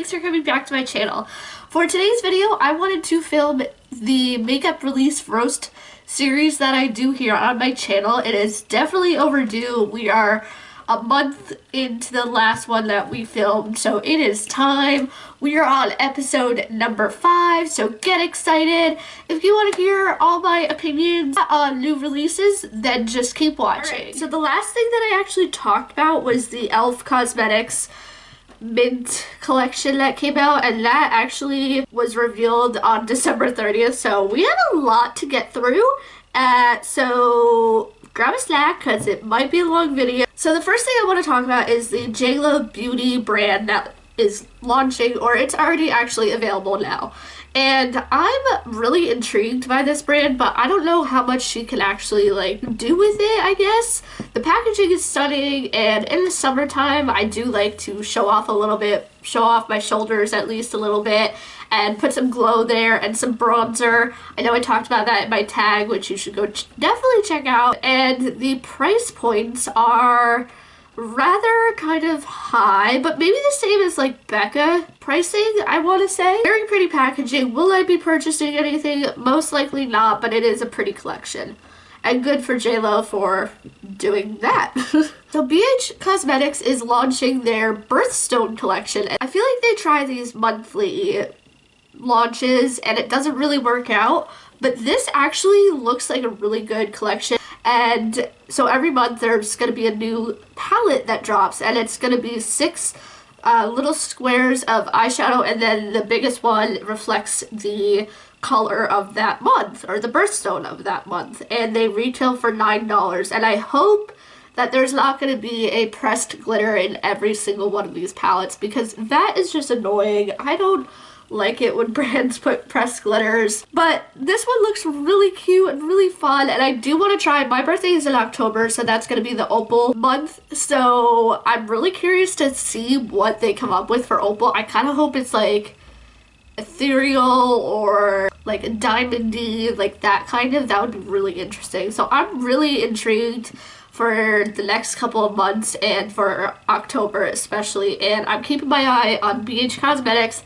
thanks for coming back to my channel. For today's video, I wanted to film the makeup release roast series that I do here on my channel. It is definitely overdue. We are a month into the last one that we filmed, so it is time. We are on episode number 5, so get excited. If you want to hear all my opinions on new releases, then just keep watching. Right, so the last thing that I actually talked about was the e.l.f. Cosmetics mint collection that came out, and that actually was revealed on December 30th, so we had a lot to get through. So grab a snack because it might be a long video. So the first thing I want to talk about is the JLo Beauty brand that is launching, or it's already actually available now. And I'm really intrigued by this brand, but I don't know how much she can actually do with it, I guess. The packaging is stunning, and in the summertime I do like to show off a little bit, show off my shoulders at least a little bit, and put some glow there and some bronzer. I know I talked about that in my tag, which you should go definitely check out. And the price points are rather kind of high, but maybe the same as Becca pricing, I want to say. Very pretty packaging. Will I be purchasing anything? Most likely not, but it is a pretty collection. And good for JLo for doing that. So BH Cosmetics is launching their Birthstone collection. I feel like they try these monthly launches and it doesn't really work out, but this actually looks like a really good collection. And so every month there's going to be a new palette that drops, and it's going to be 6 little squares of eyeshadow, and then the biggest one reflects the color of that month, or the birthstone of that month, and they retail for $9. And I hope that there's not going to be a pressed glitter in every single one of these palettes, because that is just annoying. I don't like it when brands put pressed glitters, but this one looks really cute and really fun, and I do want to try. My birthday is in October, so that's going to be the opal month, so I'm really curious to see what they come up with for opal. I kind of hope it's ethereal or diamondy, that kind of. That would be really interesting. So I'm really intrigued for the next couple of months and for October especially, and I'm keeping my eye on BH Cosmetics.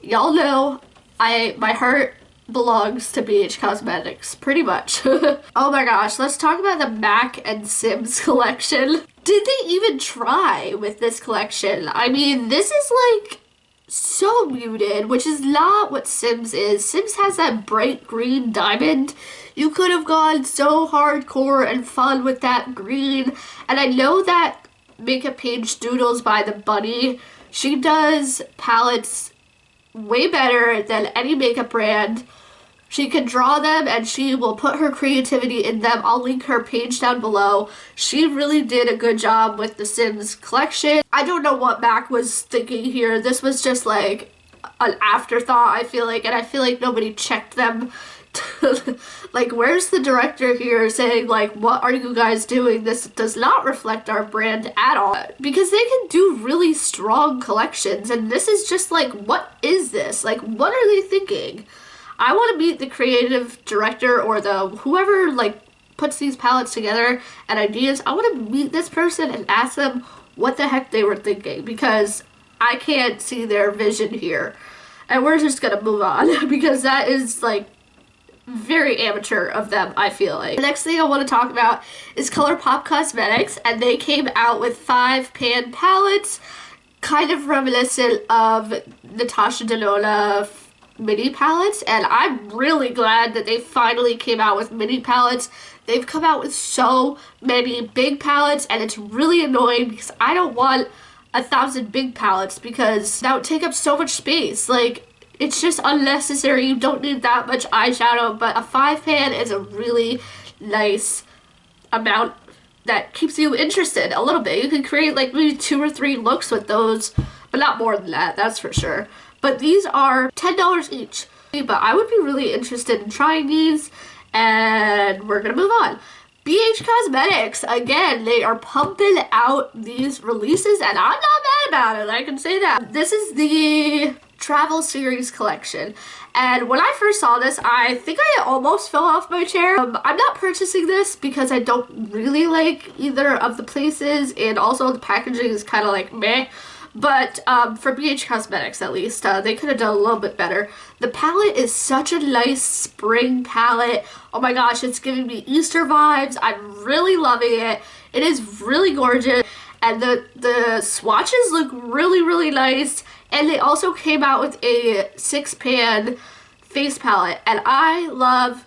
Y'all know my heart belongs to BH Cosmetics, pretty much. Oh my gosh, let's talk about the MAC and Sims collection. Did they even try with this collection? I mean, this is so muted, which is not what Sims is. Sims has that bright green diamond. You could have gone so hardcore and fun with that green. And I know that Makeup Page Doodles by the Bunny, she does palettes way better than any makeup brand. She can draw them and she will put her creativity in them. I'll link her page down below. She really did a good job with the Sims collection. I don't know what MAC was thinking here. This was just an afterthought, I feel like, and I feel like nobody checked them. Where's the director here saying what are you guys doing? This does not reflect our brand at all. Because they can do really strong collections, and this is just what is this? What are they thinking? I want to meet the creative director or the whoever puts these palettes together and ideas. I want to meet this person and ask them what the heck they were thinking, because I can't see their vision here. And we're just gonna move on because that is very amateur of them, I feel like. The next thing I want to talk about is ColourPop Cosmetics, and they came out with 5 pan palettes, kind of reminiscent of Natasha Denona mini palettes, and I'm really glad that they finally came out with mini palettes. They've come out with so many big palettes, and it's really annoying because I don't want 1,000 big palettes because that would take up so much space. It's just unnecessary. You don't need that much eyeshadow, but a 5 pan is a really nice amount that keeps you interested a little bit. You can create maybe 2 or 3 looks with those, but not more than that, that's for sure. But these are $10 each. But I would be really interested in trying these, and we're gonna move on. BH Cosmetics, again, they are pumping out these releases, and I'm not mad about it, I can say that. This is the Travel Series collection, and when I first saw this, I think I almost fell off my chair. I'm not purchasing this because I don't really like either of the places, and also the packaging is kind of meh, But for BH Cosmetics, at least, they could have done a little bit better. The palette is such a nice spring palette. Oh my gosh, it's giving me Easter vibes. I'm really loving it. It is really gorgeous. And the swatches look really, really nice. And they also came out with a 6-pan face palette. And I love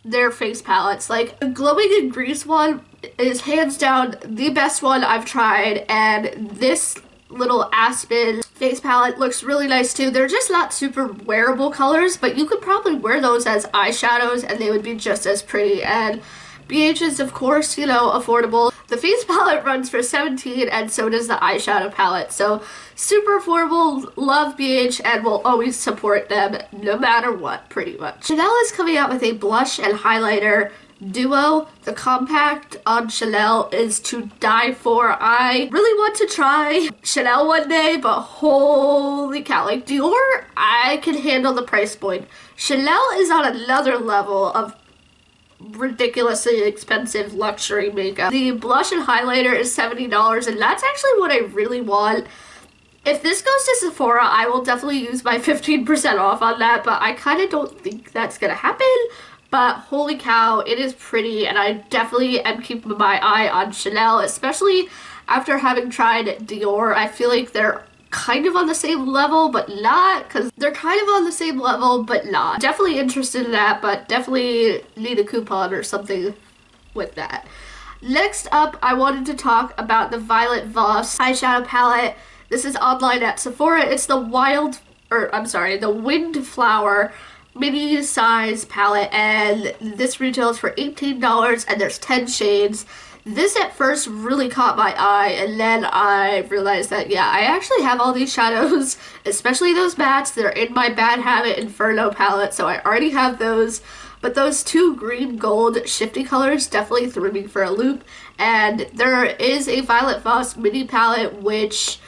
their face palettes. Like, the Glowing in Grease one is hands down the best one I've tried. And this little Aspen face palette looks really nice too. They're just not super wearable colors, but you could probably wear those as eyeshadows and they would be just as pretty. And BH is, of course, you know, affordable. The face palette runs for $17 and so does the eyeshadow palette. So super affordable, love BH, and will always support them no matter what, pretty much. Chanel is coming out with a blush and highlighter duo. The compact on Chanel is to die for. I really want to try Chanel one day, but holy cow, like Dior, I can handle the price point. Chanel is on another level of ridiculously expensive luxury makeup. The blush and highlighter is $70, and that's actually what I really want. If this goes to Sephora, I will definitely use my 15% off on that, but I kind of don't think that's gonna happen. But holy cow, it is pretty, and I definitely am keeping my eye on Chanel, especially after having tried Dior. I feel like they're kind of on the same level, but not, because they're kind of on the same level, but not. Definitely interested in that, but definitely need a coupon or something with that. Next up, I wanted to talk about the Violet Voss eyeshadow palette. This is online at Sephora. It's the the Windflower mini size palette, and this retails for $18 and there's 10 shades. This at first really caught my eye, and then I realized that, yeah, I actually have all these shadows, especially those mattes. They're in my Bad Habit Inferno palette, so I already have those. But those two green gold shifty colors definitely threw me for a loop. And there is a Violet Voss mini palette, which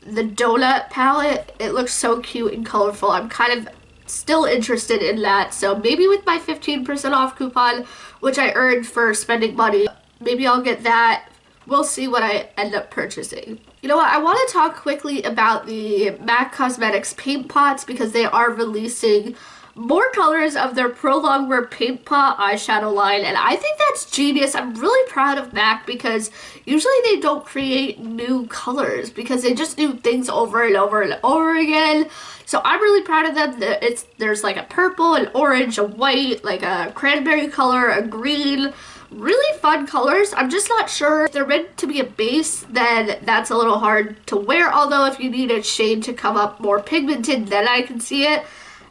the donut palette, it looks so cute and colorful. I'm kind of still interested in that, so maybe with my 15% off coupon, which I earned for spending money, maybe I'll get that. We'll see what I end up purchasing. You know what, I want to talk quickly about the MAC Cosmetics paint pots, because they are releasing more colors of their Pro Longwear Paint Pot eyeshadow line, and I think that's genius. I'm really proud of MAC, because usually they don't create new colors because they just do things over and over and over again. So I'm really proud of them. There's like a purple, an orange, a white, like a cranberry color, a green. Really fun colors. I'm just not sure if they're meant to be a base, then that's a little hard to wear. Although if you need a shade to come up more pigmented, then I can see it.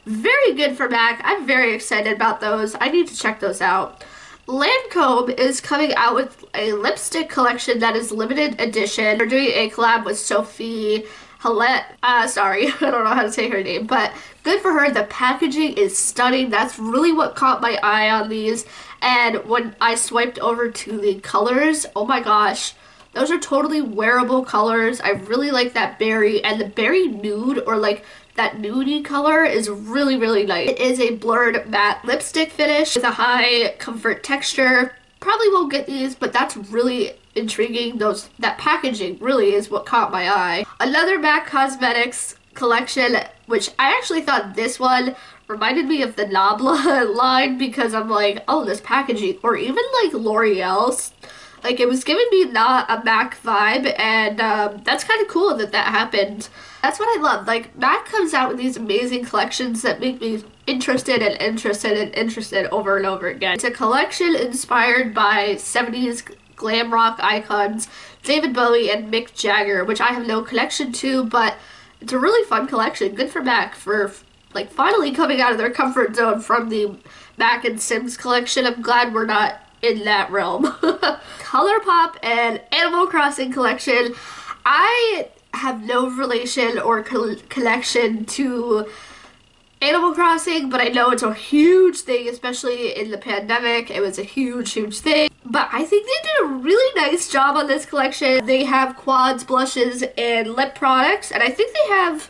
Very good for MAC. I'm very excited about those. I need to check those out. Lancome is coming out with a lipstick collection that is limited edition. They're doing a collab with Sophie Hallett. Sorry, I don't know how to say her name, but good for her. The packaging is stunning. That's really what caught my eye on these. And when I swiped over to the colors, oh my gosh, those are totally wearable colors. I really like that berry, and the berry nude, or like that nudie color, is really, really nice. It is a blurred matte lipstick finish with a high comfort texture. Probably won't get these, but that's really intriguing. That packaging really is what caught my eye. Another MAC Cosmetics collection, which I actually thought this one reminded me of the Nabla line, because I'm like, oh, this packaging, or even like L'Oreal's. Like, it was giving me not a MAC vibe, and that's kind of cool that happened. That's what I love. Like, MAC comes out with these amazing collections that make me interested and interested and interested over and over again. It's a collection inspired by 70s glam rock icons David Bowie and Mick Jagger, which I have no connection to, but it's a really fun collection. Good for MAC for like finally coming out of their comfort zone from the MAC and Sims collection. I'm glad we're not in that realm. ColourPop and Animal Crossing collection. I have no relation or connection to Animal Crossing, but I know it's a huge thing, especially in the pandemic. It was a huge thing. But I think they did a really nice job on this collection. They have quads, blushes, and lip products, and I think they have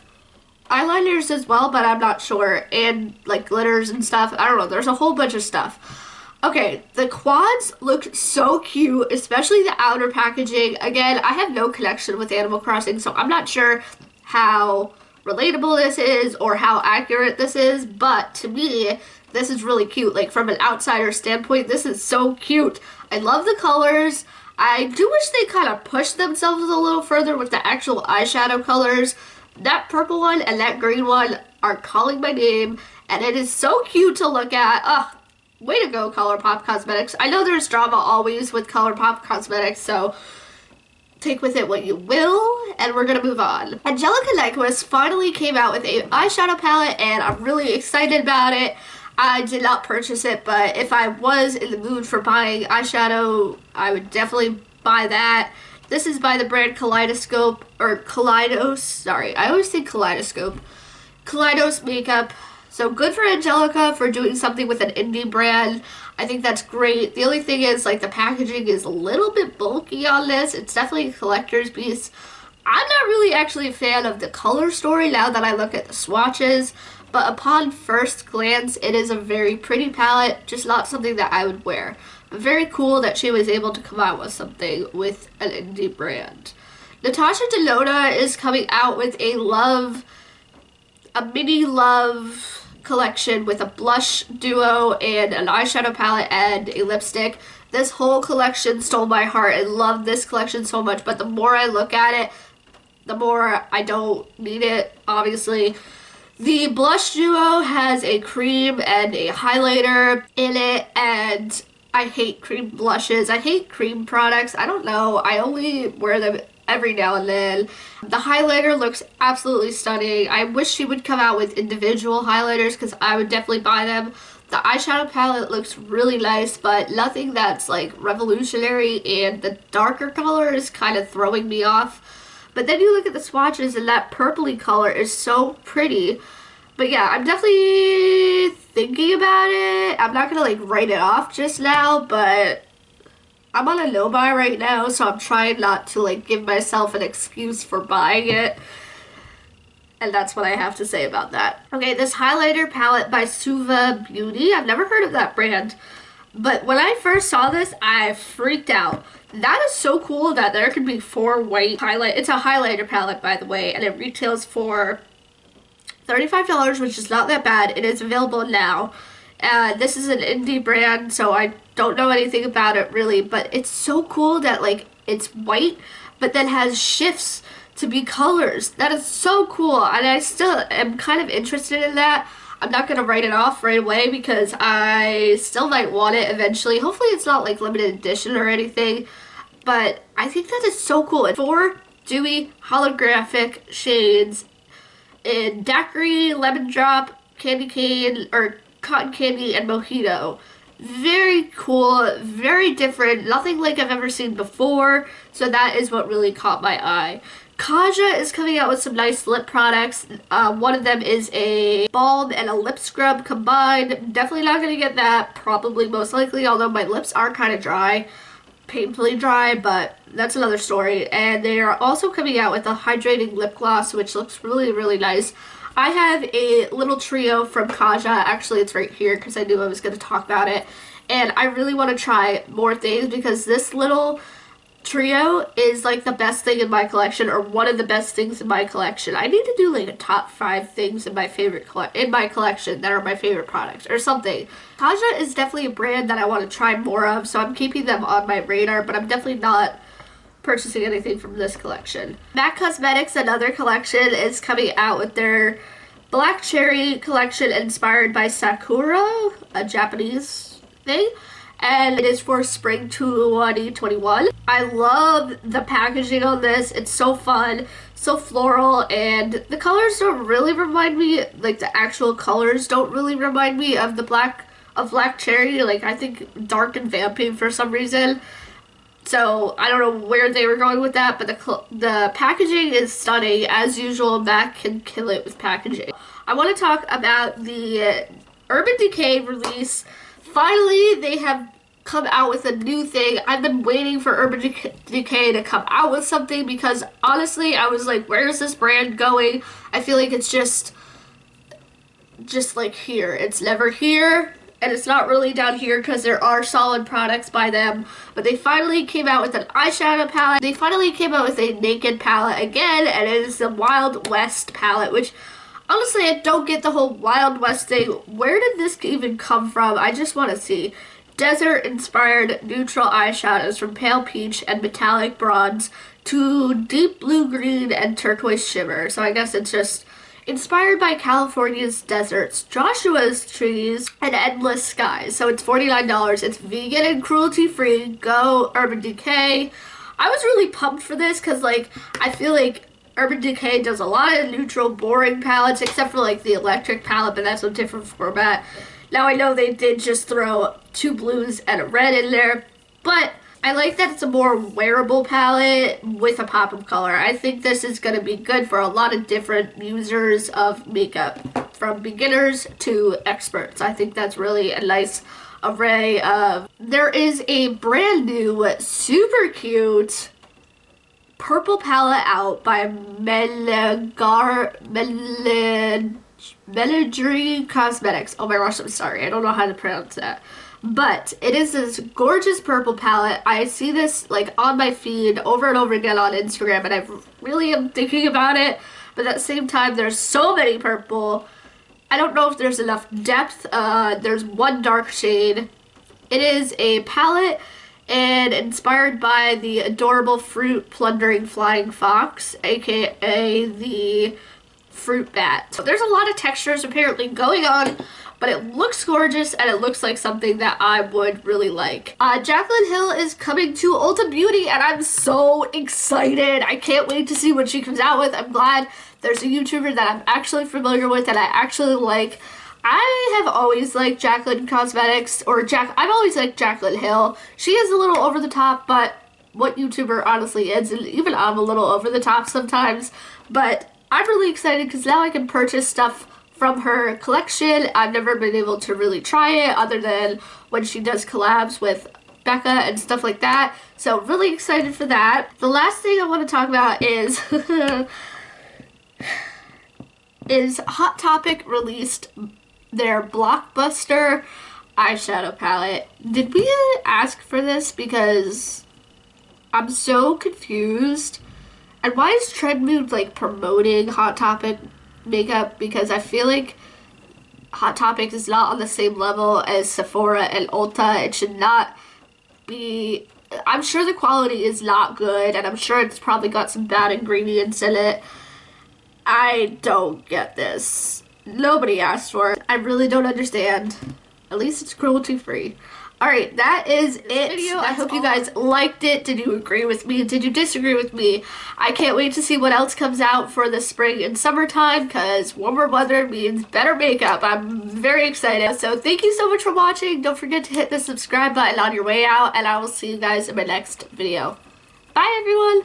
eyeliners as well, but I'm not sure, and like glitters and stuff. I don't know, there's a whole bunch of stuff. Okay, the quads look so cute, especially the outer packaging. Again, I have no connection with Animal Crossing, so I'm not sure how relatable this is or how accurate this is, but to me, this is really cute. Like, from an outsider standpoint, this is so cute. I love the colors. I do wish they kind of pushed themselves a little further with the actual eyeshadow colors. That purple one and that green one are calling my name, and it is so cute to look at. Ugh, way to go, ColourPop Cosmetics. I know there's drama always with ColourPop Cosmetics, so take with it what you will, and we're gonna move on. Angelica Nyquist finally came out with an eyeshadow palette, and I'm really excited about it. I did not purchase it, but if I was in the mood for buying eyeshadow, I would definitely buy that. This is by the brand Kaleidoscope, or Kaleidos, sorry, I always say Kaleidoscope. Kaleidos Makeup. So good for Angelica for doing something with an indie brand. I think that's great. The only thing is, like, the packaging is a little bit bulky on this. It's definitely a collector's piece. I'm not really actually a fan of the color story now that I look at the swatches, but upon first glance, it is a very pretty palette, just not something that I would wear. But very cool that she was able to come out with something with an indie brand. Natasha Denona is coming out with a mini love collection with a blush duo and an eyeshadow palette and a lipstick. This whole collection stole my heart. I love this collection so much, but the more I look at it, the more I don't need it, obviously. The blush duo has a cream and a highlighter in it, and I hate cream blushes. I hate cream products. I don't know. I only wear them every now and then. The highlighter looks absolutely stunning. I wish she would come out with individual highlighters because I would definitely buy them. The eyeshadow palette looks really nice, but nothing that's like revolutionary, and the darker color is kind of throwing me off. But then you look at the swatches and that purpley color is so pretty. But yeah, I'm definitely thinking about it. I'm not gonna like write it off just now, but I'm on a no buy right now, so I'm trying not to like give myself an excuse for buying it. And that's what I have to say about that. Okay, this highlighter palette by Suva Beauty. I've never heard of that brand, but when I first saw this, I freaked out. That is so cool that there could be 4 white highlight. It's a highlighter palette, by the way, and it retails for $35, which is not that bad. It is available now. This is an indie brand, so I don't know anything about it really, but it's so cool that like it's white, but then has shifts to be colors. That is so cool, and I still am kind of interested in that. I'm not going to write it off right away because I still might want it eventually. Hopefully it's not like limited edition or anything, but I think that is so cool. It's 4 dewy holographic shades in Daiquiri, Lemon Drop, Candy Cane, or Cotton Candy, and Mojito. Very cool, very different, nothing like I've ever seen before, so that is what really caught my eye. Kaja is coming out with some nice lip products. One of them is a balm and a lip scrub combined. Definitely not going to get that, probably most likely, although my lips are kind of dry, painfully dry, but that's another story. And they are also coming out with a hydrating lip gloss, which looks really, really nice. I have a little trio from Kaja. Actually, it's right here because I knew I was going to talk about it. And I really want to try more things because this little trio is like the best thing in my collection, or one of the best things in my collection. I need to do like a top 5 things in my favorite collection that are my favorite products or something. Kaja is definitely a brand that I want to try more of, so I'm keeping them on my radar, but I'm definitely not purchasing anything from this collection. MAC Cosmetics, another collection, is coming out with their Black Cherry collection inspired by Sakura, a Japanese thing, and it is for spring 2021. I love the packaging on this. It's so fun, so floral, and the colors don't really remind me, like the actual colors don't really remind me of the Black Cherry. Like, I think dark and vampy for some reason. So I don't know where they were going with that, but the packaging is stunning. As usual, MAC can kill it with packaging. I want to talk about the Urban Decay release. Finally, they have come out with a new thing. I've been waiting for Urban Decay to come out with something because honestly, I was like, where is this brand going? I feel like it's just like here. It's never here. and it's not really down here because there are solid products by them, but they finally came out with an eyeshadow palette. They finally came out with a naked palette again, and it is the Wild West palette, which honestly, I don't get the whole Wild West thing. Where did this even come from? I just want to see. Desert-inspired neutral eyeshadows from pale peach and metallic bronze to deep blue green and turquoise shimmer. So I guess it's just inspired by California's deserts, Joshua's trees, and endless skies. So it's $49. It's vegan and cruelty-free. Go Urban Decay. I was really pumped for this because, like, I feel like Urban Decay does a lot of neutral, boring palettes, except for, like, the electric palette, but that's a different format. Now, I know they did just throw 2 blues and a red in there, but I like that it's a more wearable palette with a pop of color. I think this is going to be good for a lot of different users of makeup, from beginners to experts. I think that's really a nice array of... There is a brand new, super cute purple palette out by Menagerie Cosmetics. Oh my gosh, I'm sorry. I don't know how to pronounce that. But it is this gorgeous purple palette. I see this like on my feed over and over again on Instagram, and I really am thinking about it. But at the same time, there's so many purple. I don't know if there's enough depth. There's one dark shade. It is a palette and inspired by the adorable fruit plundering flying fox, aka the fruit bat. So there's a lot of textures apparently going on, but it looks gorgeous and it looks like something that I would really like. Jaclyn Hill is coming to Ulta Beauty and I'm so excited. I can't wait to see what she comes out with. I'm glad there's a YouTuber that I'm actually familiar with and I actually like. I have always liked Jaclyn Cosmetics, I've always liked Jaclyn Hill. She is a little over the top, but what YouTuber honestly is, and even I'm a little over the top sometimes, but I'm really excited because now I can purchase stuff from her collection. I've never been able to really try it other than when she does collabs with Becca and stuff like that. So really excited for that. The last thing I want to talk about is Hot Topic released their Blockbuster eyeshadow palette. Did we ask for this? Because I'm so confused. And why is Trendmood like promoting Hot Topic makeup? Because I feel like Hot Topic is not on the same level as Sephora and Ulta. It should not be... I'm sure the quality is not good, and I'm sure it's probably got some bad ingredients in it. I don't get this. Nobody asked for it. I really don't understand. At least it's cruelty-free. Alright, that is it. Video, I hope you guys liked it. Did you agree with me? Did you disagree with me? I can't wait to see what else comes out for the spring and summertime because warmer weather means better makeup. I'm very excited. So thank you so much for watching. Don't forget to hit the subscribe button on your way out, and I will see you guys in my next video. Bye, everyone!